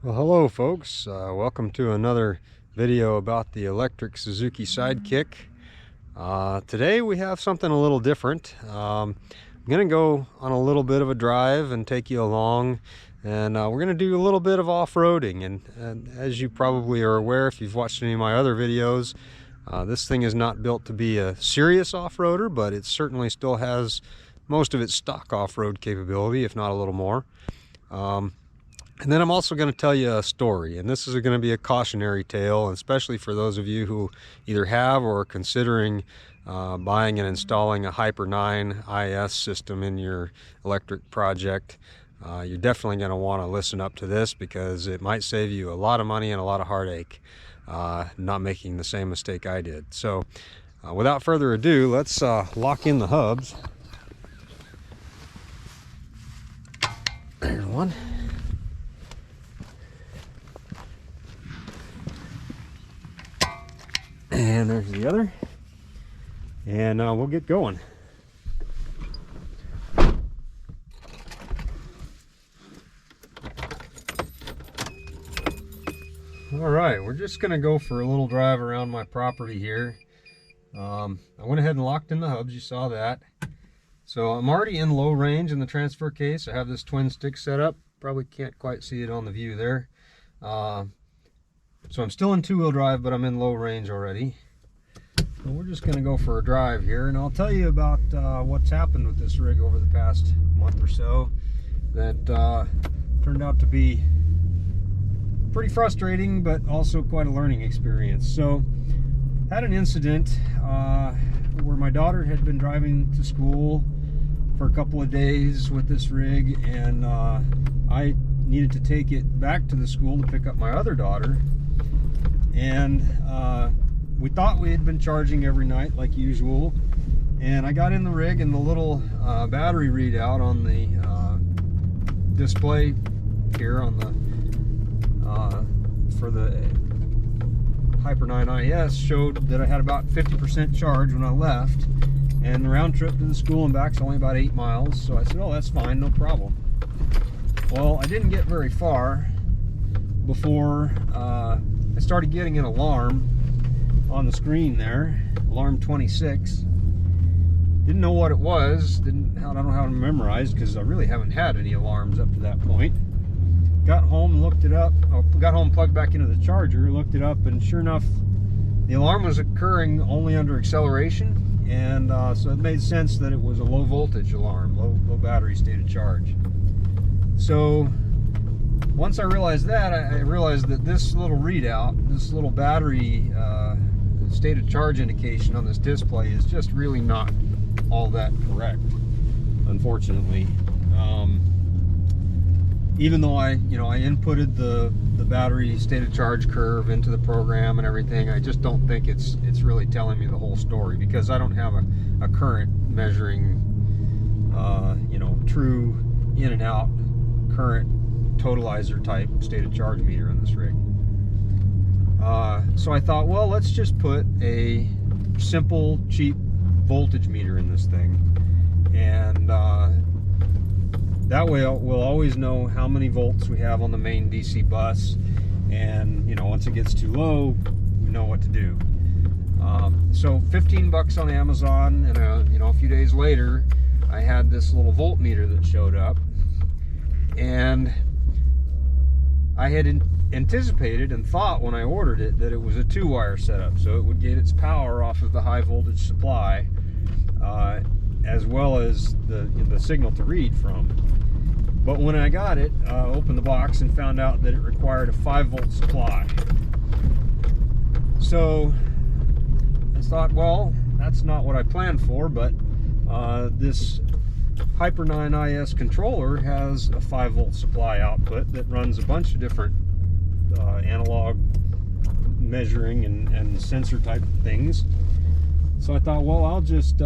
Well, hello folks, welcome to another video about the electric Suzuki Sidekick. Today we have something a little different. I'm going to go on a little bit of a drive and take you along, and we're going to do a little bit of off-roading. And as you probably are aware if you've watched any of my other videos, this thing is not built to be a serious off-roader, but it certainly still has most of its stock off-road capability, if not a little more. And then I'm also going to tell you a story, and this is going to be a cautionary tale, especially for those of you who either have or are considering buying and installing a Hyper9 IS system in your electric project. You're definitely going to want to listen up to this because it might save you a lot of money and a lot of heartache not making the same mistake I did. So without further ado, let's lock in the hubs. There's one. And there's the other, and we'll get going. All right, we're just gonna go for a little drive around my property here. I went ahead and locked in the hubs, you saw that. So I'm already in low range in the transfer case. I have this twin stick set up. Probably can't quite see it on the view there. So I'm still in two-wheel drive, but I'm in low range already. So we're just going to go for a drive here, and I'll tell you about what's happened with this rig over the past month or so that turned out to be pretty frustrating, but also quite a learning experience. So had an incident where my daughter had been driving to school for a couple of days with this rig, and I needed to take it back to the school to pick up my other daughter. And we thought we had been charging every night like usual, and I got in the rig, and the little battery readout on the display here on the for the Hyper9 IS showed that I had about 50% charge when I left, and the round trip to the school and back is only about 8 miles. So I said, oh, that's fine, no problem. Well, I didn't get very far before I started getting an alarm on the screen there, alarm 26. Didn't know what it was, I don't know how to memorize because I really haven't had any alarms up to that point. Got home and looked it up, got home, plugged back into the charger, looked it up, and sure enough, the alarm was occurring only under acceleration, and so it made sense that it was a low voltage alarm, low battery state of charge. So once I realized that, I realized that this little readout, this little battery state of charge indication on this display is just really not all that correct, unfortunately. Even though I inputted the battery state of charge curve into the program and everything, I just don't think it's really telling me the whole story, because I don't have a current measuring, true in and out current totalizer type state of charge meter in this rig. So I thought, well, let's just put a simple, cheap voltage meter in this thing, and that way we'll always know how many volts we have on the main DC bus, and once it gets too low, we know what to do. So 15 bucks on Amazon, and a few days later I had this little voltmeter that showed up, and I had anticipated and thought when I ordered it that it was a 2-wire setup, so it would get its power off of the high voltage supply, as well as the signal to read from. But when I got it, opened the box and found out that it required a 5-volt supply. So I thought, well, that's not what I planned for, but this Hyper9 IS controller has a 5-volt supply output that runs a bunch of different analog measuring and sensor type things. So I thought, well, I'll just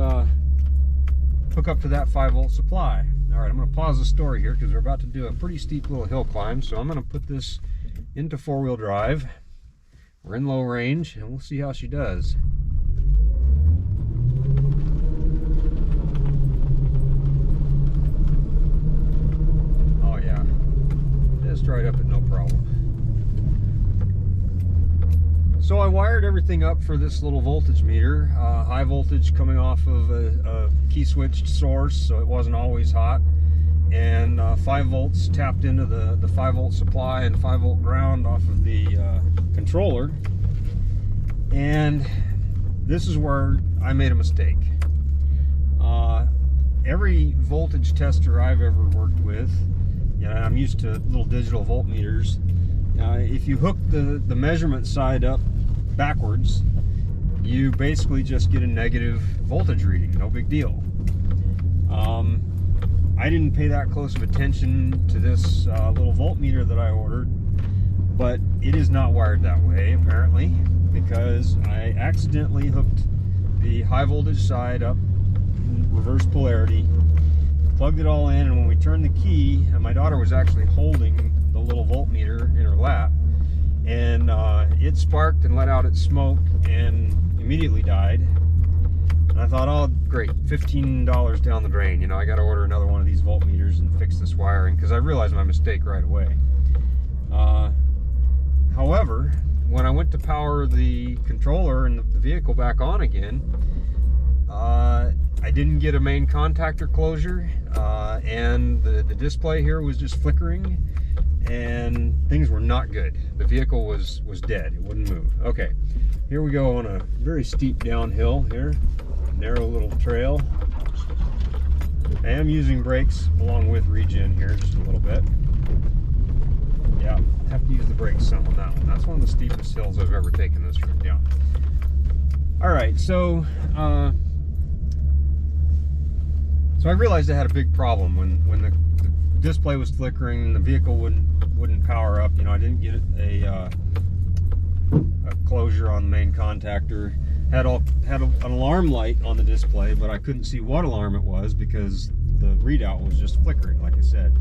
hook up to that 5-volt supply. All right, I'm going to pause the story here because we're about to do a pretty steep little hill climb, so I'm going to put this into 4-wheel drive. We're in low range, and we'll see how she does. Oh yeah, just right up at no problem. So I wired everything up for this little voltage meter, high voltage coming off of a key switched source, so it wasn't always hot, and 5 volts tapped into the 5 volt supply and 5 volt ground off of the controller. And this is where I made a mistake. Every voltage tester I've ever worked with, I'm used to little digital voltmeters. If you hook the measurement side up backwards, you basically just get a negative voltage reading. No big deal. I didn't pay that close of attention to this little voltmeter that I ordered, but it is not wired that way apparently, because I accidentally hooked the high voltage side up in reverse polarity, plugged it all in, and when we turned the key, and my daughter was actually holding the little voltmeter in her lap, and it sparked and let out its smoke and immediately died. And I thought, oh great, $15 down the drain, I got to order another one of these voltmeters and fix this wiring, because I realized my mistake right away. However, when I went to power the controller and the vehicle back on again, I didn't get a main contactor closure, and the display here was just flickering, and things were not good. The vehicle was dead. It wouldn't move. Okay, here we go on a very steep downhill here, narrow little trail. I am using brakes along with regen here just a little bit. Yeah, have to use the brakes some on that one. That's one of the steepest hills I've ever taken this trip down. All right, so I realized I had a big problem when the display was flickering and the vehicle wouldn't power up. I didn't get a closure on the main contactor. Had an alarm light on the display, but I couldn't see what alarm it was because the readout was just flickering, like I said.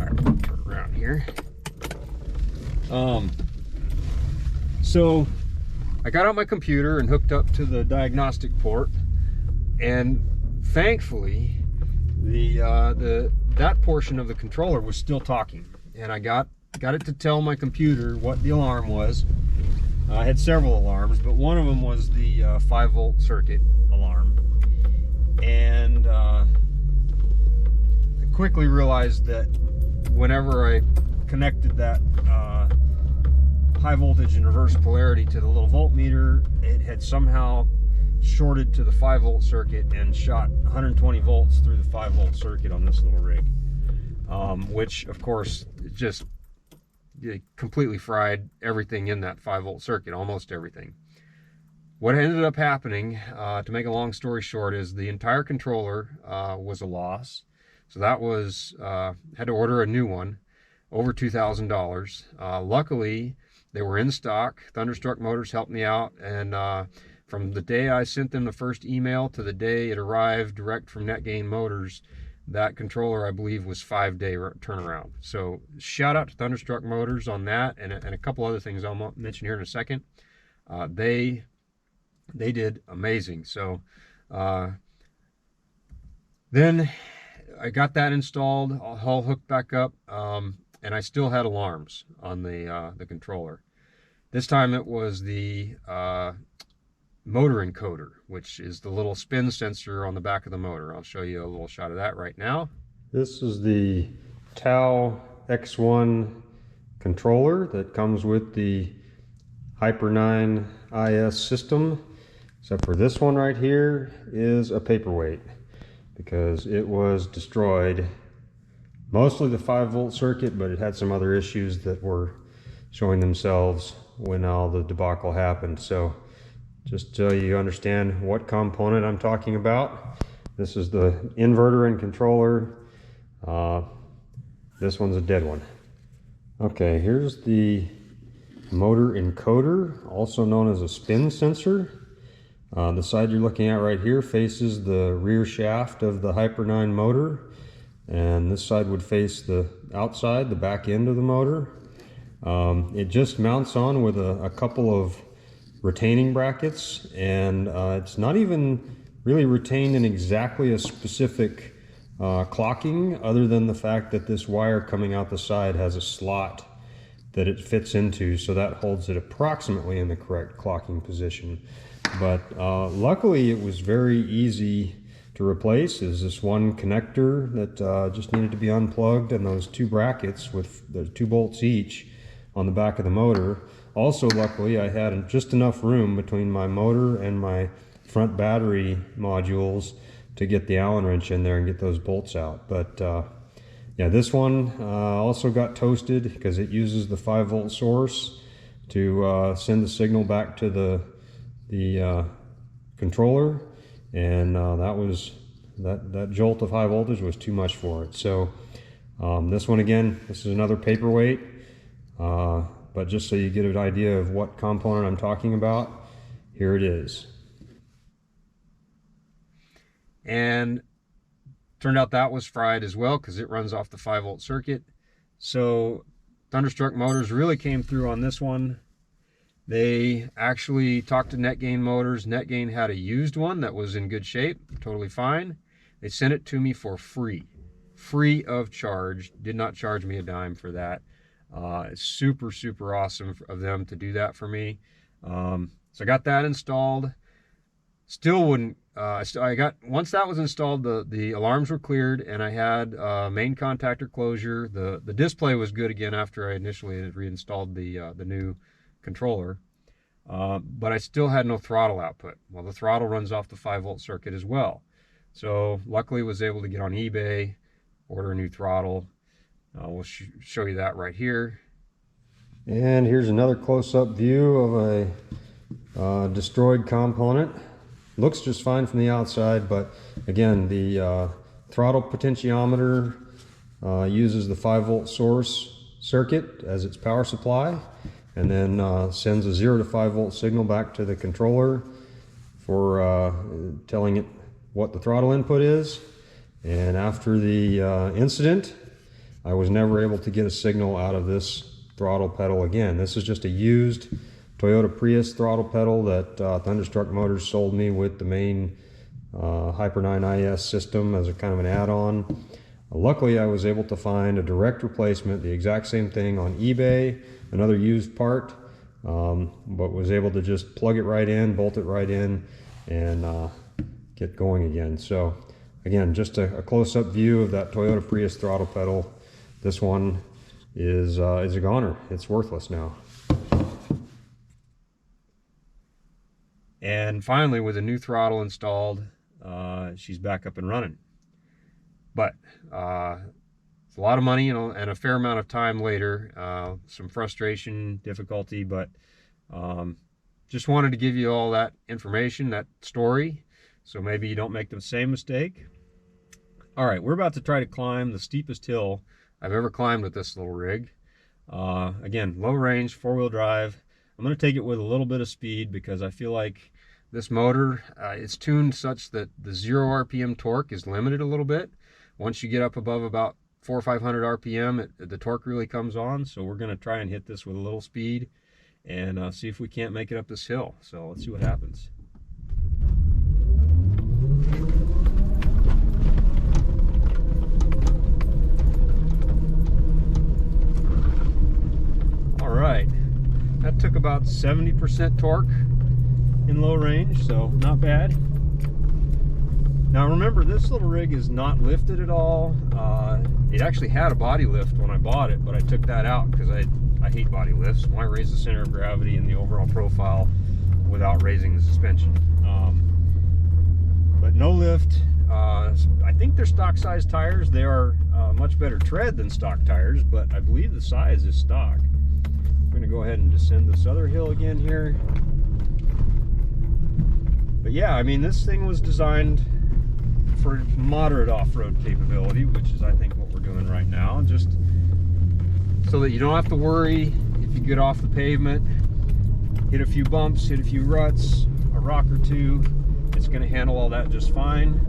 All right, turn around here. So I got out my computer and hooked up to the diagnostic port, and thankfully that portion of the controller was still talking, and I got it to tell my computer what the alarm was. I had several alarms, but one of them was the 5 volt circuit alarm, and I quickly realized that whenever I connected that high voltage and reverse polarity to the little voltmeter, it had somehow shorted to the 5 volt circuit and shot 120 volts through the 5 volt circuit on this little rig, which of course just completely fried everything in that 5 volt circuit, almost everything. What ended up happening, to make a long story short, is the entire controller was a loss. So that was, had to order a new one, over $2,000. Luckily, they were in stock. Thunderstruck Motors helped me out, and from the day I sent them the first email to the day it arrived direct from NetGain Motors, that controller, I believe, was 5-day turnaround. So shout out to Thunderstruck Motors on that, and a couple other things I'll mention here in a second. They did amazing. So then I got that installed, all hooked back up, and I still had alarms on the controller. This time it was the motor encoder, which is the little spin sensor on the back of the motor. I'll show you a little shot of that right now. This is the Tau X1 controller that comes with the Hyper9 IS system, except for this one right here is a paperweight because it was destroyed. Mostly the 5 volt circuit, but it had some other issues that were showing themselves when all the debacle happened. So just so you understand what component I'm talking about, this is the inverter and controller. This one's a dead one. Okay, here's the motor encoder, also known as a spin sensor. The side you're looking at right here faces the rear shaft of the Hyper9 motor, and this side would face the outside, the back end of the motor. It just mounts on with a couple of retaining brackets, and it's not even really retained in exactly a specific clocking, other than the fact that this wire coming out the side has a slot that it fits into, so that holds it approximately in the correct clocking position. But luckily it was very easy to replace. Is this one connector that just needed to be unplugged, and those two brackets with the 2 bolts each on the back of the motor. Also, luckily, I had just enough room between my motor and my front battery modules to get the Allen wrench in there and get those bolts out. But yeah, this one also got toasted because it uses the 5-volt source to send the signal back to the controller, and that jolt of high voltage was too much for it. So this one, again, this is another paperweight, but just so you get an idea of what component I'm talking about, here it is. And turned out that was fried as well because it runs off the 5-volt circuit. So Thunderstruck Motors really came through on this one. They actually talked to NetGain Motors. NetGain had a used one that was in good shape, totally fine. They sent it to me for free of charge. Did not charge me a dime for that. It's super, super awesome of them to do that for me. So I got that installed. Still wouldn't, once that was installed, the alarms were cleared, and I had main contactor closure. The display was good again after I initially had reinstalled the new controller. But I still had no throttle output. Well, the throttle runs off the 5-volt circuit as well. So luckily was able to get on eBay, order a new throttle. We'll show you that right here. And here's another close-up view of a destroyed component. Looks just fine from the outside, but again, the throttle potentiometer uses the 5-volt source circuit as its power supply, and then sends a 0 to 5-volt signal back to the controller for telling it what the throttle input is. And after the incident, I was never able to get a signal out of this throttle pedal again. This is just a used Toyota Prius throttle pedal that Thunderstruck Motors sold me with the main Hyper9 IS system as a kind of an add-on. Luckily, I was able to find a direct replacement, the exact same thing on eBay, another used part, but was able to just plug it right in, bolt it right in, and get going again. So again, just a close-up view of that Toyota Prius throttle pedal. This one is a goner. It's worthless now. And finally, with a new throttle installed, she's back up and running. But it's a lot of money, and a fair amount of time later. Some frustration, difficulty, but just wanted to give you all that information, that story, so maybe you don't make the same mistake. All right, we're about to try to climb the steepest hill I've ever climbed with this little rig. Again, low range, 4-wheel drive. I'm going to take it with a little bit of speed because I feel like this motor, it's tuned such that the 0 RPM torque is limited a little bit. Once you get up above about 400 or 500 RPM, the torque really comes on. So we're going to try and hit this with a little speed and see if we can't make it up this hill. So let's see what happens. All right, that took about 70% torque in low range, so not bad. Now remember, this little rig is not lifted at all. It actually had a body lift when I bought it, but I took that out because I hate body lifts. Why raise the center of gravity and the overall profile without raising the suspension? But no lift. I think they're stock size tires. They are much better tread than stock tires, but I believe the size is stock. I'm going to go ahead and descend this other hill again here. But yeah, I mean, this thing was designed for moderate off-road capability, which is, I think, what we're doing right now, just so that you don't have to worry if you get off the pavement, hit a few bumps, hit a few ruts, a rock or two. It's going to handle all that just fine.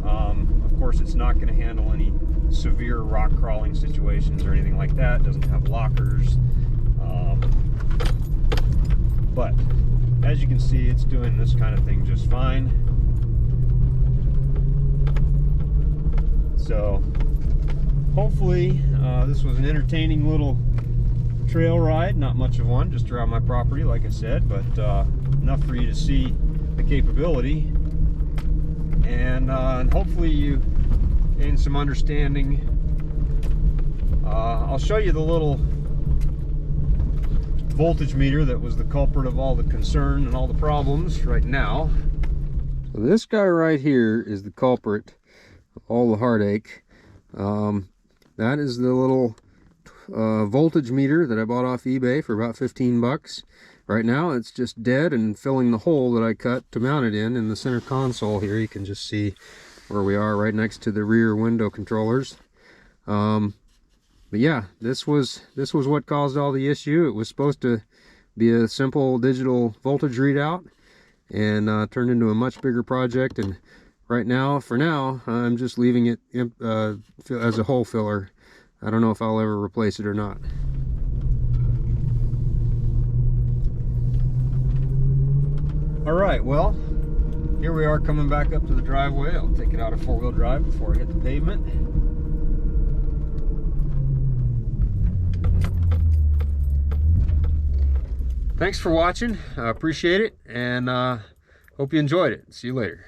Of course, it's not going to handle any severe rock crawling situations or anything like that. It doesn't have lockers. But as you can see, it's doing this kind of thing just fine. So hopefully this was an entertaining little trail ride, not much of one, just around my property, like I said, but enough for you to see the capability, and hopefully you gain some understanding. I'll show you the little voltage meter that was the culprit of all the concern and all the problems right now. So this guy right here is the culprit of all the heartache. That is the little voltage meter that I bought off eBay for about 15 bucks. Right now it's just dead and filling the hole that I cut to mount it in the center console here. You can just see where we are right next to the rear window controllers. But yeah, this was what caused all the issue. It was supposed to be a simple digital voltage readout, and turned into a much bigger project. And right now, for now, I'm just leaving it as a hole filler. I don't know if I'll ever replace it or not. All right, well, here we are coming back up to the driveway. I'll take it out of four-wheel drive before I hit the pavement. Thanks for watching. I appreciate it, and hope you enjoyed it. See you later.